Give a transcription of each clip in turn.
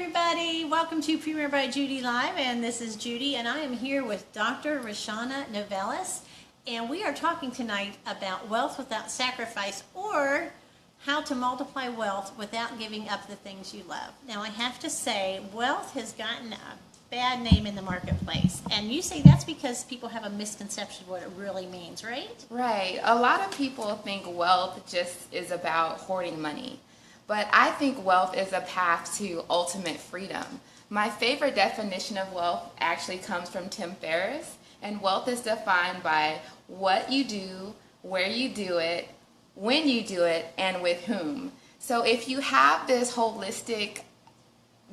everybody. Welcome to Premier by Judy Live, and this is Judy, and I am here with Dr. Rashana Novellis, and we are talking tonight about wealth without sacrifice, or how to multiply wealth without giving up the things you love. Now, I have to say, wealth has gotten a bad name in the marketplace, and you say that's because people have a misconception of what it really means, right? Right. A lot of people think wealth just is about hoarding money. But I think wealth is a path to ultimate freedom. My favorite definition of wealth actually comes from Tim Ferriss, and wealth is defined by what you do, where you do it, when you do it, and with whom. So if you have this holistic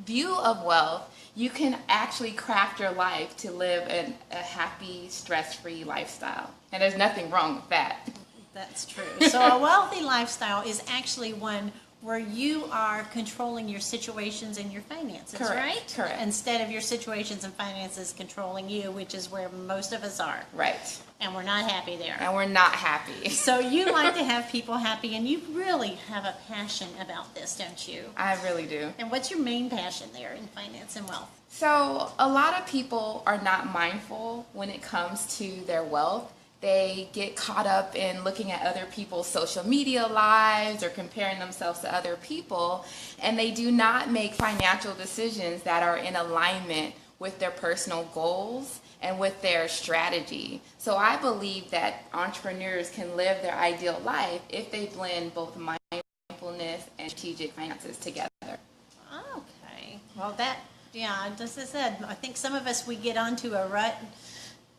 view of wealth, you can actually craft your life to live a happy, stress-free lifestyle. And there's nothing wrong with that. That's true. So a wealthy lifestyle is actually one where you are controlling your situations and your finances, Correct. Right? Correct. Instead of your situations and finances controlling you, which is where most of us are. Right. And we're not happy there. And we're not happy. So you like to have people happy, and you really have a passion about this, don't you? I really do. And what's your main passion there in finance and wealth? So a lot of people are not mindful when it comes to their wealth. They get caught up in looking at other people's social media lives or comparing themselves to other people, and they do not make financial decisions that are in alignment with their personal goals and with their strategy. So I believe that entrepreneurs can live their ideal life if they blend both mindfulness and strategic finances together. Okay. Well, as I said, I think some of us, we get onto a rut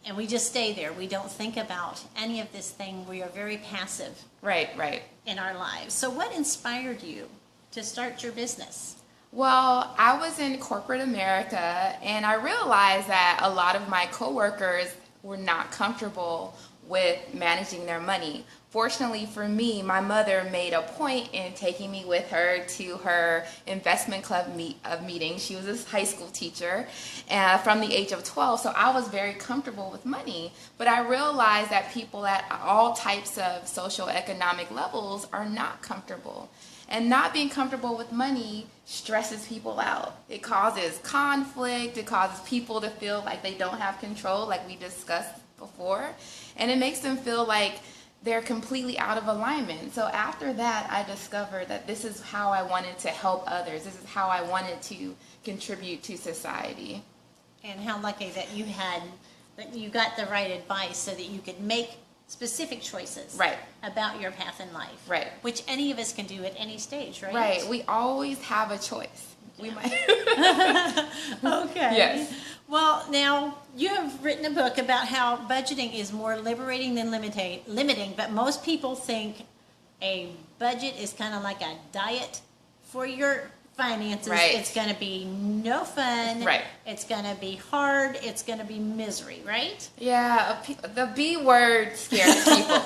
and we just stay there. We don't think about any of this thing. We are very passive. Right. In our lives. So what inspired you to start your business? Well, I was in corporate America, and I realized that a lot of my coworkers were not comfortable with managing their money. Fortunately for me, my mother made a point in taking me with her to her investment club meeting. She was a high school teacher from the age of 12, so I was very comfortable with money. But I realized that people at all types of socioeconomic levels are not comfortable. And not being comfortable with money stresses people out. It causes conflict. It causes people to feel like they don't have control, like we discussed before. And it makes them feel like they're completely out of alignment. So after that, I discovered that this is how I wanted to help others. This is how I wanted to contribute to society. And how lucky that you got the right advice so that you could make specific choices about your path in life. Right. Which any of us can do at any stage, right? Right. We always have a choice. Yeah. We might. Okay. Yes. Well, now, you have written a book about how budgeting is more liberating than limiting, but most people think a budget is kind of like a diet for your finances. Right. It's going to be no fun. Right. It's going to be hard. It's going to be misery, right? Yeah, the B word scares people.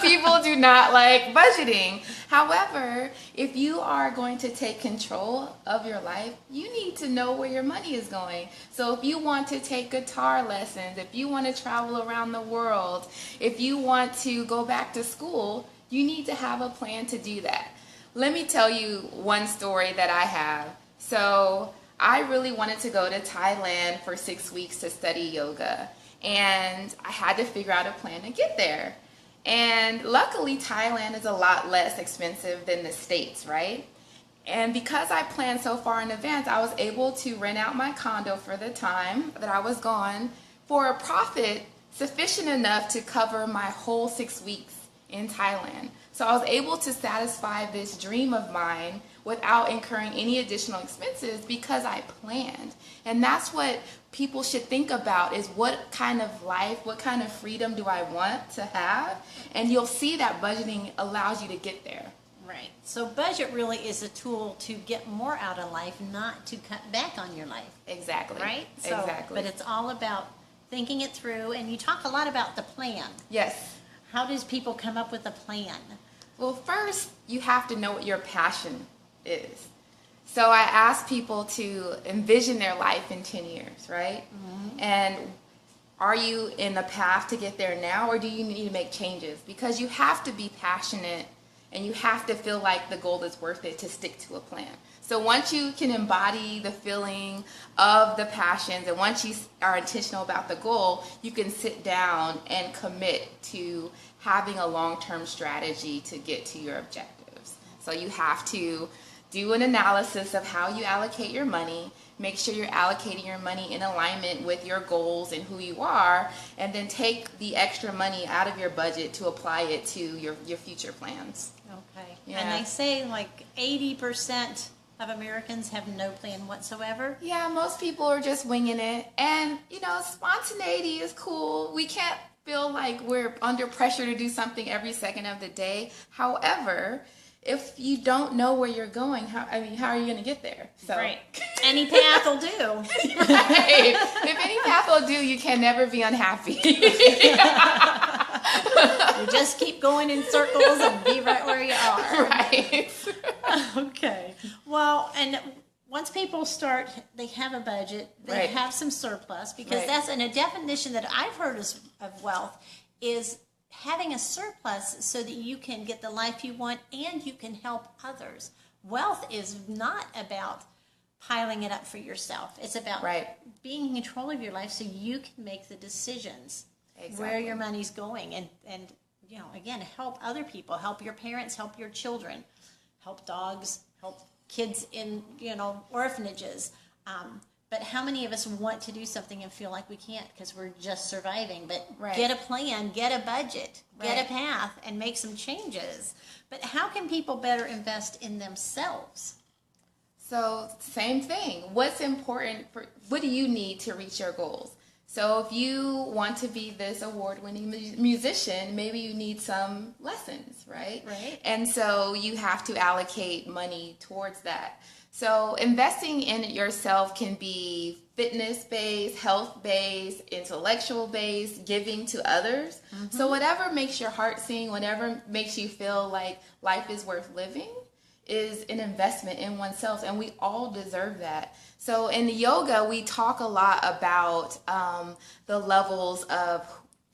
People do not like budgeting. However, if you are going to take control of your life, you need to know where your money is going. So if you want to take guitar lessons, if you want to travel around the world, if you want to go back to school, you need to have a plan to do that. Let me tell you one story that I have. So I really wanted to go to Thailand for 6 weeks to study yoga, and I had to figure out a plan to get there. And luckily, Thailand is a lot less expensive than the States, right? And because I planned so far in advance, I was able to rent out my condo for the time that I was gone for a profit sufficient enough to cover my whole 6 weeks in Thailand. So I was able to satisfy this dream of mine without incurring any additional expenses because I planned. And that's what people should think about, is what kind of life, what kind of freedom do I want to have? And you'll see that budgeting allows you to get there. Right. So budget really is a tool to get more out of life, not to cut back on your life. Exactly. Right? So, exactly. But it's all about thinking it through, and you talk a lot about the plan. Yes. How does people come up with a plan? Well, first, you have to know what your passion is. So I ask people to envision their life in 10 years, right? Mm-hmm. And are you in the path to get there now, or do you need to make changes? Because you have to be passionate and you have to feel like the goal is worth it to stick to a plan. So once you can embody the feeling of the passions, and once you are intentional about the goal, you can sit down and commit to having a long-term strategy to get to your objectives. So you have to do an analysis of how you allocate your money, make sure you're allocating your money in alignment with your goals and who you are, and then take the extra money out of your budget to apply it to your future plans. Okay. Yeah. And they say like 80% of Americans have no plan whatsoever. Yeah, most people are just winging it. And, spontaneity is cool. We can't feel like we're under pressure to do something every second of the day. However, if you don't know where you're going, how are you going to get there? So. Right. Any path will do. Right. If any path will do, you can never be unhappy. You just keep going in circles and be right where you are. Right. Okay. Well, and once people start, they have a budget, they Right. have some surplus, because Right. that's a definition that I've heard of wealth is having a surplus so that you can get the life you want and you can help others. Wealth is not about piling it up for yourself. It's about Right. being in control of your life so you can make the decisions where Exactly. your money's going, and again, help other people, help your parents, help your children, help dogs, help kids in orphanages. But how many of us want to do something and feel like we can't because we're just surviving? But Right. get a plan, get a budget, get a Right. path, and make some changes. But how can people better invest in themselves? So same thing. What's important what do you need to reach your goals? So if you want to be this award-winning musician, maybe you need some lessons, right? Right. And so you have to allocate money towards that. So investing in yourself can be fitness-based, health-based, intellectual-based, giving to others. Mm-hmm. So whatever makes your heart sing, whatever makes you feel like life is worth living, is an investment in oneself, and we all deserve that. So in yoga, we talk a lot about the levels of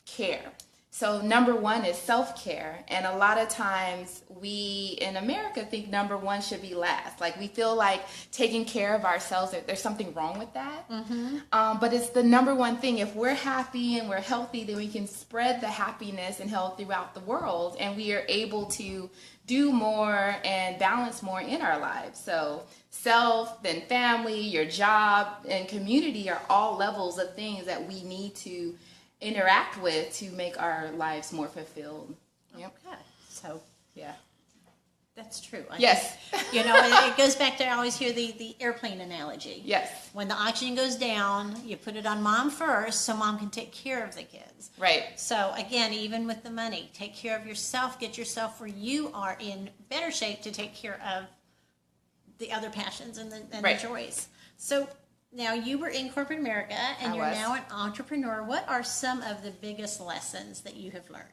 care. So number one is self-care, and a lot of times we in America think number one should be last. Like we feel like taking care of ourselves, there's something wrong with that. Mm-hmm. But it's the number one thing. If we're happy and we're healthy, then we can spread the happiness and health throughout the world, and we are able to do more and balance more in our lives. So self, then family, your job, and community are all levels of things that we need to interact with to make our lives more fulfilled. Yep. Okay. So Yeah. that's true. Yes. It goes back to, I always hear the airplane analogy. Yes. When the oxygen goes down, you put it on mom first so mom can take care of the kids. Right. So again, even with the money, take care of yourself, get yourself where you are in better shape to take care of the other passions and Right. the joys. So now you were in corporate America and you're now an entrepreneur. What are some of the biggest lessons that you have learned?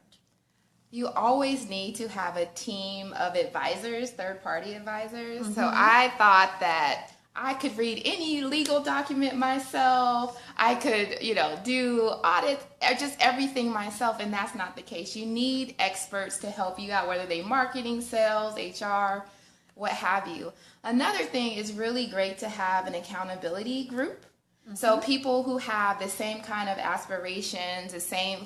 You always need to have a team of advisors, third-party advisors. Mm-hmm. So I thought that I could read any legal document myself. I could, do audits, just everything myself, and that's not the case. You need experts to help you out, whether they marketing, sales, HR, what have you. Another thing is really great to have an accountability group. Mm-hmm. So people who have the same kind of aspirations,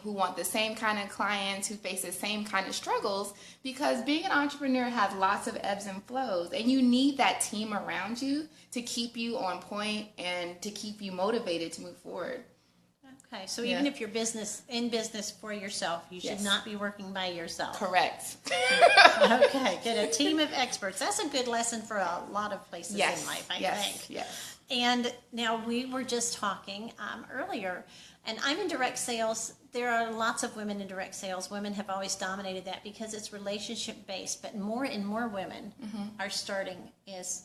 who want the same kind of clients, who face the same kind of struggles, because being an entrepreneur has lots of ebbs and flows, and you need that team around you to keep you on point and to keep you motivated to move forward. Okay, so even if you're in business for yourself, you should Yes. not be working by yourself. Correct. Okay, get a team of experts. That's a good lesson for a lot of places in life, I think. Yes. And now we were just talking earlier, and I'm in direct sales. There are lots of women in direct sales. Women have always dominated that because it's relationship based, but more and more women are starting as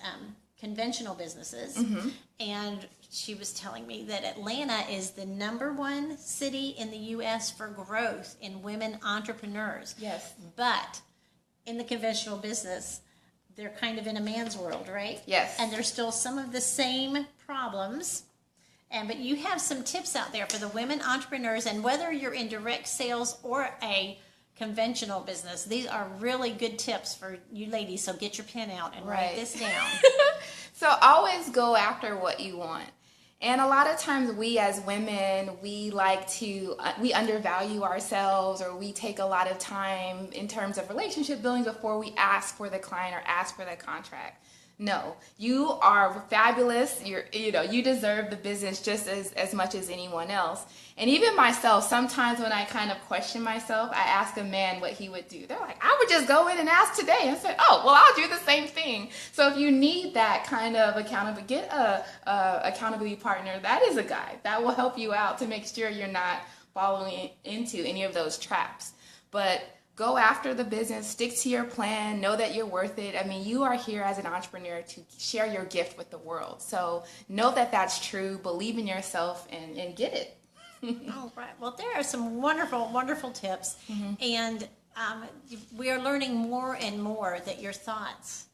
conventional businesses. Mm-hmm. And she was telling me that Atlanta is the #1 city in the U.S. for growth in women entrepreneurs. Yes. But in the conventional business, they're kind of in a man's world, right? Yes. And there's still some of the same problems. But you have some tips out there for the women entrepreneurs, and whether you're in direct sales or a conventional business. These are really good tips for you ladies, so get your pen out and write this down. So always go after what you want. And a lot of times we as women, we undervalue ourselves, or we take a lot of time in terms of relationship building before we ask for the client or ask for the contract. No, you are fabulous. You deserve the business just as much as anyone else. And even myself, sometimes when I kind of question myself, I ask a man what he would do. They're like, I would just go in and ask today and say, oh, well, I'll do the same thing. So if you need that kind of accountability, get a accountability partner. That is a guy that will help you out to make sure you're not following into any of those traps. But go after the business, stick to your plan, know that you're worth it. I mean, you are here as an entrepreneur to share your gift with the world. So know that that's true, believe in yourself, and get it. All right. Well, there are some wonderful, wonderful tips. And we are learning more and more that your thoughts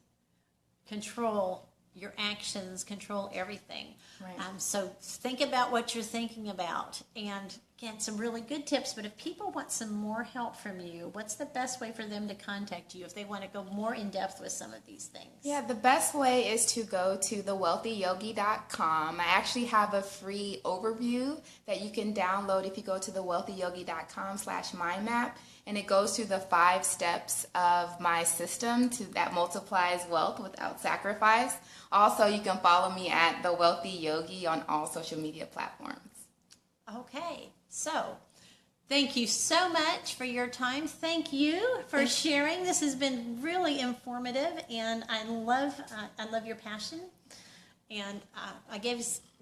control your actions, control everything. Right. So think about what you're thinking about, and again, some really good tips. But if people want some more help from you, what's the best way for them to contact you if they want to go more in depth with some of these things? Yeah, the best way is to go to thewealthyyogi.com. I actually have a free overview that you can download if you go to thewealthyyogi.com/mindmap. And it goes through the 5 steps of my system that multiplies wealth without sacrifice. Also, you can follow me at The Wealthy Yogi on all social media platforms. Okay, so thank you so much for your time. Thank you for sharing. This has been really informative, and I love your passion. And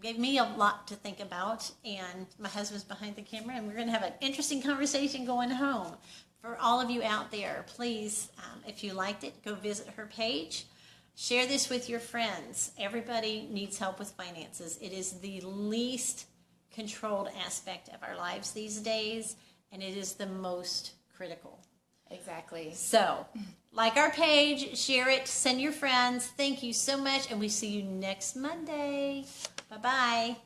gave me a lot to think about, and my husband's behind the camera, and we're going to have an interesting conversation going home. For all of you out there, please, if you liked it, go visit her page. Share this with your friends. Everybody needs help with finances. It is the least controlled aspect of our lives these days, and it is the most critical. Exactly. So, like our page, share it, send your friends. Thank you so much, and we see you next Monday. Bye-bye.